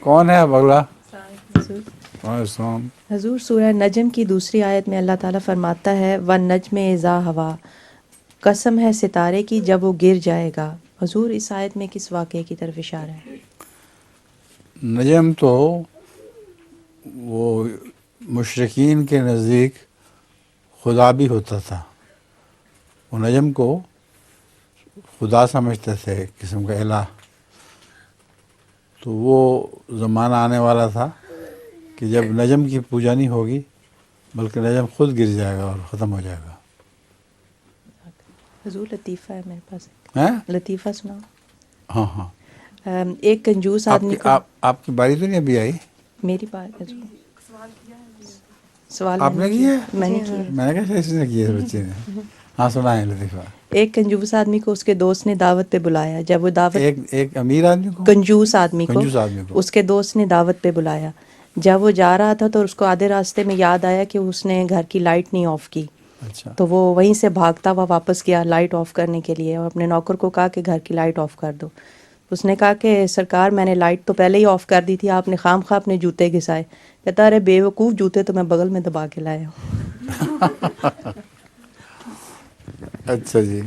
کون ہے اب اگلا؟ حضور حضور سورہ نجم کی دوسری آیت میں اللہ تعالیٰ فرماتا ہے وَالنَّجْمِ اِذَا ہَوَا، قسم ہے ستارے کی جب وہ گر جائے گا۔ حضور اس آیت میں کس واقعے کی طرف اشارہ ہے؟ نجم تو وہ مشرکین کے نزدیک خدا بھی ہوتا تھا، وہ نجم کو خدا سمجھتے تھے، ایک قسم کا الہ۔ تو وہ زمانہ آنے والا تھا کہ جب نجم کی پوجا نہیں ہوگی بلکہ نجم خود گر جائے گا اور ختم ہو جائے گا۔ حضور لطیفہ ہے میرے پاس، ہیں؟ لطیفہ سناؤ۔ ہاں ہاں، ایک کنجوس آدمی کو، آپ کی باری تو نہیں ابھی آئی؟ میری بات حضور، سوال آپ نے کیا ہے؟ میں نے کیا۔ میں نے کہا اس نے کیا ہے بچے نے۔ ہاں سنائیں لطیفہ۔ ایک کنجوس آدمی کو اس کے دوست نے دعوت پہ بلایا، جب وہ دعوت، ایک امیر آدمی کو، کنجوس آدمی کو کنجوس آدمی کو، اس کے دوست نے دعوت پہ بلایا، جب وہ جا رہا تھا تو اس کو آدھے راستے میں یاد آیا کہ اس نے گھر کی لائٹ نہیں آف کی، اچھا، تو وہ وہیں سے بھاگتا ہوا واپس گیا لائٹ آف کرنے کے لیے، اور اپنے نوکر کو کہا کہ گھر کی لائٹ آف کر دو۔ اس نے کہا کہ سرکار میں نے لائٹ تو پہلے ہی آف کر دی تھی، آپ نے خام خواہ اپنے جوتے گھسائے۔ کہتا ارے بے وقوف، جوتے تو میں بغل میں دبا کے لایا ہوں۔ اچھا جی۔